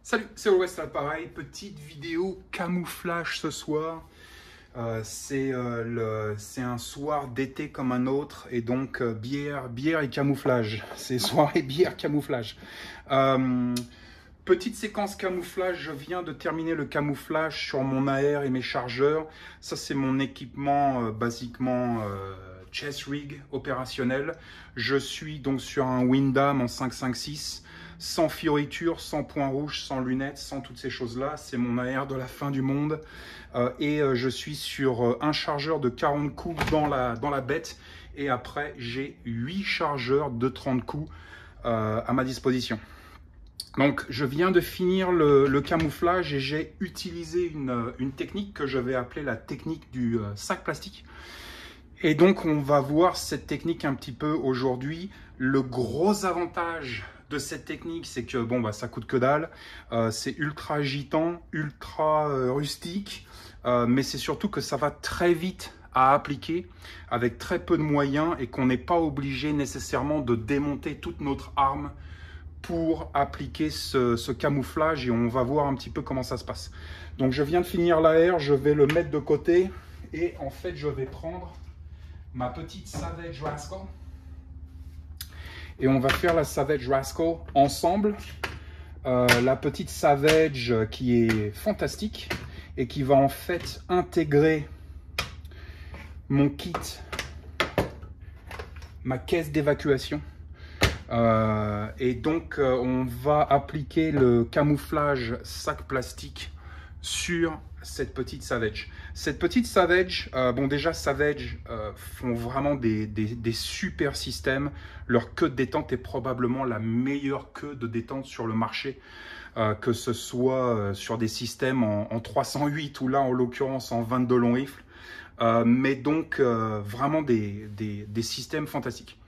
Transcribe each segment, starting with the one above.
Salut, c'est West à l'appareil. Petite vidéo camouflage ce soir. C'est un soir d'été comme un autre et donc bière et camouflage. C'est soirée bière camouflage. Petite séquence camouflage, je viens de terminer le camouflage sur mon AR et mes chargeurs. Ça c'est mon équipement basiquement chest rig opérationnel. Je suis donc sur un Windham en 5.5.6. Sans fioriture, sans point rouge, sans lunettes, sans toutes ces choses-là. C'est mon AR de la fin du monde. Je suis sur un chargeur de 40 coups dans la bête. Et après, j'ai 8 chargeurs de 30 coups à ma disposition. Donc, je viens de finir le camouflage et j'ai utilisé une technique que je vais appeler la technique du sac plastique. Et donc, on va voir cette technique un petit peu aujourd'hui. Le gros avantage de cette technique, c'est que bon, ça coûte que dalle. C'est ultra agitant, ultra rustique. Mais c'est surtout que ça va très vite à appliquer avec très peu de moyens et qu'on n'est pas obligé nécessairement de démonter toute notre arme pour appliquer ce camouflage. Et on va voir un petit peu comment ça se passe. Donc, je viens de finir l'AR, je vais le mettre de côté. Et en fait, je vais prendre ma petite Savage Rascal. Et on va faire la Savage Rascal ensemble. La petite Savage qui est fantastique et qui va en fait intégrer mon kit, ma caisse d'évacuation. Et donc on va appliquer le camouflage sac plastique sur cette petite Savage. Cette petite Savage, bon déjà Savage font vraiment des super systèmes. Leur queue de détente est probablement la meilleure queue de détente sur le marché, que ce soit sur des systèmes en 308 ou là en l'occurrence en 22 long rifle. Mais donc vraiment des systèmes fantastiques.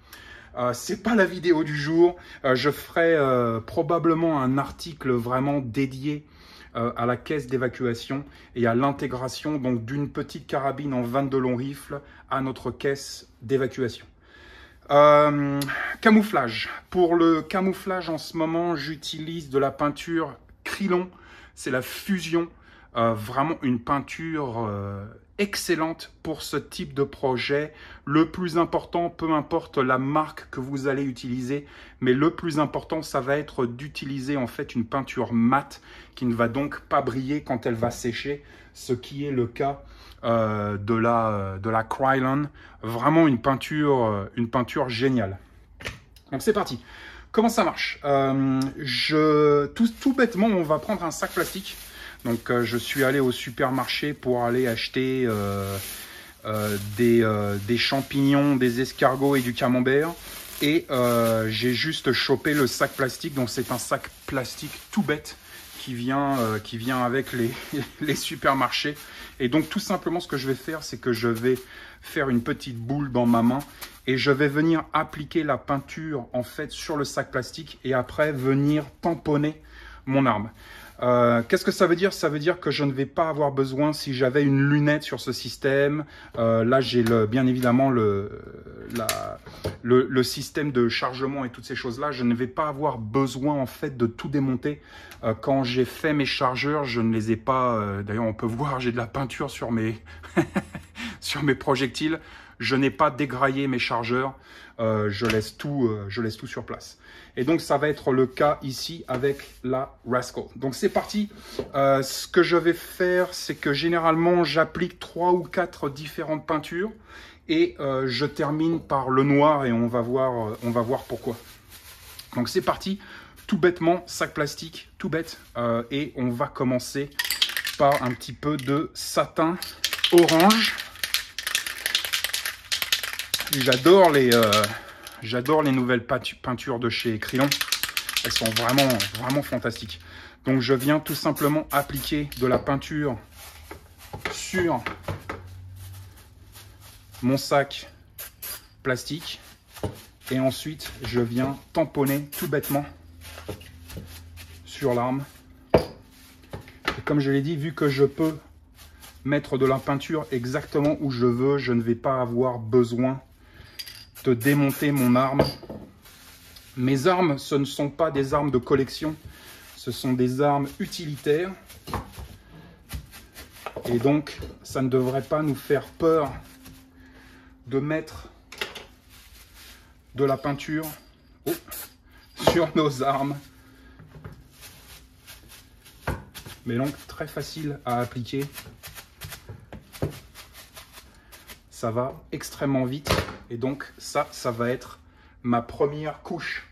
C'est pas la vidéo du jour. Je ferai probablement un article vraiment dédié à la caisse d'évacuation et à l'intégration donc d'une petite carabine en 22 long rifle à notre caisse d'évacuation. Camouflage. Pour le camouflage en ce moment, j'utilise de la peinture Krylon. C'est la Fusion. Vraiment une peinture excellente pour ce type de projet. Le plus important, peu importe la marque que vous allez utiliser, mais le plus important, ça va être d'utiliser en fait une peinture mate qui ne va donc pas briller quand elle va sécher, ce qui est le cas de la Krylon. Vraiment une peinture géniale. Donc c'est parti. Comment ça marche? Tout bêtement, on va prendre un sac plastique. Donc je suis allé au supermarché pour aller acheter des champignons, des escargots et du camembert. Et j'ai juste chopé le sac plastique. Donc c'est un sac plastique tout bête qui vient avec les supermarchés. Et donc tout simplement ce que je vais faire, c'est que je vais faire une petite boule dans ma main. Et je vais venir appliquer la peinture en fait sur le sac plastique. Et après venir tamponner mon arme. Qu'est-ce que ça veut dire? Ça veut dire que je ne vais pas avoir besoin, si j'avais une lunette sur ce système, là j'ai bien évidemment le système de chargement et toutes ces choses-là, je ne vais pas avoir besoin en fait de tout démonter. Quand j'ai fait mes chargeurs, je ne les ai pas, d'ailleurs on peut voir, j'ai de la peinture sur mes, sur mes projectiles. Je n'ai pas dégraillé mes chargeurs, je laisse tout sur place. Et donc, ça va être le cas ici avec la Rascal. Donc, c'est parti. Ce que je vais faire, c'est que généralement, j'applique 3 ou 4 différentes peintures et je termine par le noir et on va voir pourquoi. Donc, c'est parti. Tout bêtement, sac plastique, tout bête. Et on va commencer par un petit peu de satin orange. J'adore les nouvelles peintures de chez Krylon. Elles sont vraiment fantastiques. Donc je viens tout simplement appliquer de la peinture sur mon sac plastique. Et ensuite, je viens tamponner tout bêtement sur l'arme. Et comme je l'ai dit, vu que je peux mettre de la peinture exactement où je veux, je ne vais pas avoir besoin de démonter mon arme. Mes armes, ce ne sont pas des armes de collection. Ce Ce sont des armes utilitaires. Et donc, ça ne devrait pas nous faire peur de mettre de la peinture sur nos armes. Mais donc, très facile à appliquer. Ça va extrêmement vite. Et donc, ça va être ma première couche.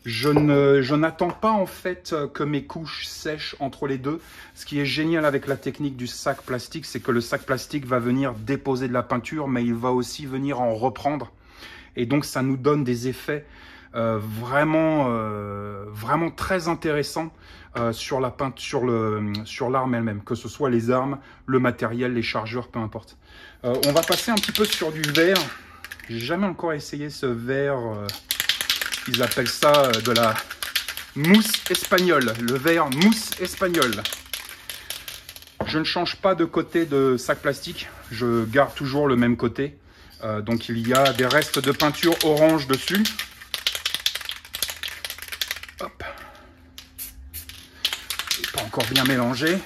Je n'attends pas en fait que mes couches sèchent entre les deux. Ce qui est génial avec la technique du sac plastique, c'est que le sac plastique va venir déposer de la peinture, mais il va aussi venir en reprendre. Et donc ça nous donne des effets vraiment très intéressants sur la peinture, sur l'arme elle-même, que ce soit les armes, le matériel, les chargeurs, peu importe. On va passer un petit peu sur du verre. J'ai jamais encore essayé ce verre. Ils appellent ça de la mousse espagnole, le verre mousse espagnole. Je ne change pas de côté de sac plastique, je garde toujours le même côté. Donc il y a des restes de peinture orange dessus. Hop. C'est pas encore bien mélangé.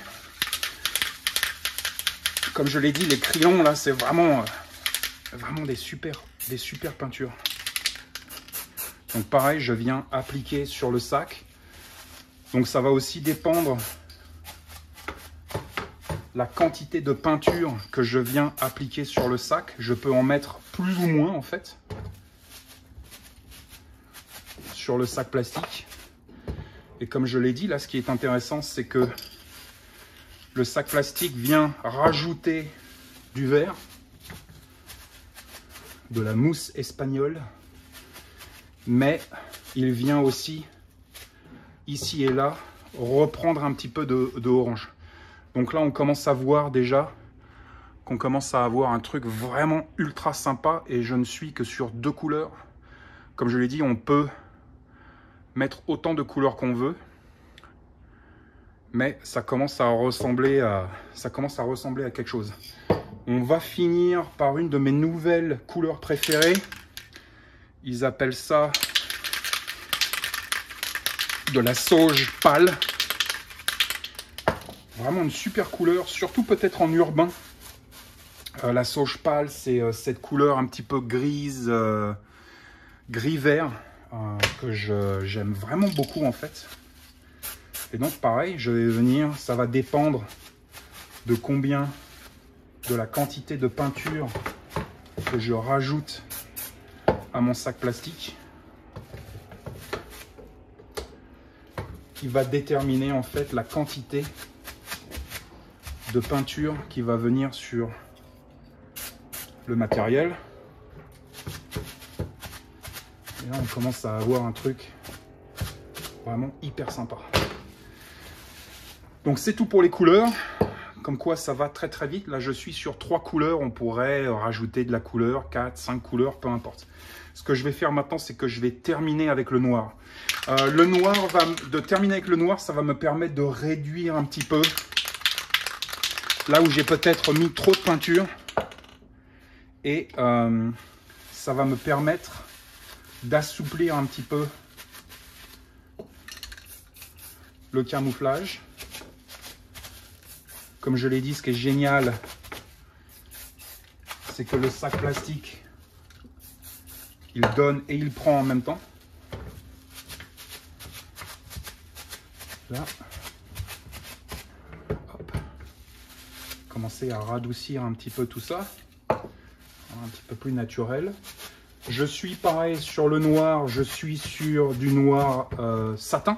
Comme je l'ai dit, les crayons là, c'est vraiment des super peintures. Donc pareil, je viens appliquer sur le sac. Donc ça va aussi dépendre la quantité de peinture que je viens appliquer sur le sac. Je peux en mettre plus ou moins en fait sur le sac plastique. Et comme je l'ai dit, là ce qui est intéressant, c'est que le sac plastique vient rajouter du verre, de la mousse espagnole. Mais il vient aussi, ici et là, reprendre un petit peu de orange. Donc là, on commence à voir déjà qu'on commence à avoir un truc vraiment ultra sympa. Et je ne suis que sur 2 couleurs. Comme je l'ai dit, on peut mettre autant de couleurs qu'on veut. Mais ça commence à ressembler à quelque chose. On va finir par une de mes nouvelles couleurs préférées. Ils appellent ça de la sauge pâle. Vraiment une super couleur, surtout peut-être en urbain. La sauge pâle, c'est cette couleur un petit peu grise, gris-vert, que j'aime vraiment beaucoup en fait. Et donc pareil, je vais venir, ça va dépendre de combien, de la quantité de peinture que je rajoute à mon sac plastique, qui va déterminer en fait la quantité de peinture qui va venir sur le matériel. Et là on commence à avoir un truc vraiment hyper sympa. Donc c'est tout pour les couleurs. Comme quoi ça va très très vite. Là je suis sur 3 couleurs, on pourrait rajouter de la couleur, 4, 5 couleurs, peu importe. Ce que je vais faire maintenant, c'est que je vais terminer avec le noir. Terminer avec le noir, ça va me permettre de réduire un petit peu là où j'ai peut-être mis trop de peinture. Et ça va me permettre d'assouplir un petit peu le camouflage. Comme je l'ai dit, ce qui est génial, c'est que le sac plastique, il donne et il prend en même temps. Là, hop. Commencer à radoucir un petit peu tout ça, un petit peu plus naturel. Je suis pareil sur le noir, je suis sur du noir satin,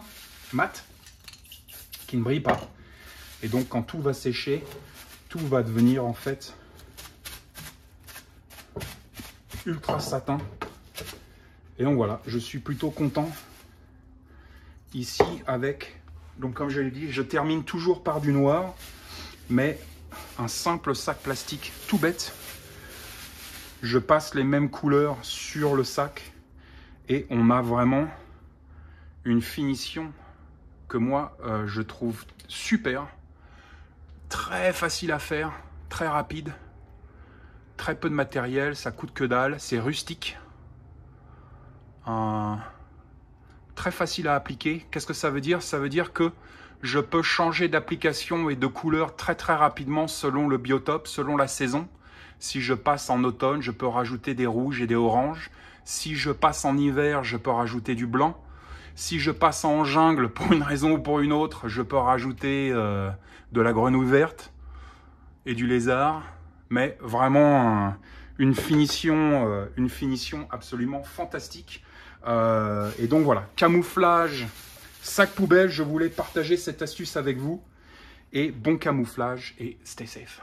mat, qui ne brille pas. Et donc quand tout va sécher, tout va devenir en fait ultra satin. Et donc voilà, je suis plutôt content ici avec, donc comme je l'ai dit, je termine toujours par du noir, mais un simple sac plastique tout bête. Je passe les mêmes couleurs sur le sac et on a vraiment une finition que moi je trouve super. Très facile à faire, très rapide, très peu de matériel, ça coûte que dalle, c'est rustique. très facile à appliquer. Qu'est-ce que ça veut dire? Ça veut dire que je peux changer d'application et de couleur très rapidement selon le biotope, selon la saison. Si je passe en automne, je peux rajouter des rouges et des oranges. Si je passe en hiver, je peux rajouter du blanc. Si je passe en jungle, pour une raison ou pour une autre, je peux rajouter de la grenouille verte et du lézard. Mais vraiment une finition absolument fantastique. Et donc voilà, camouflage, sac poubelle, je voulais partager cette astuce avec vous. Et bon camouflage et stay safe.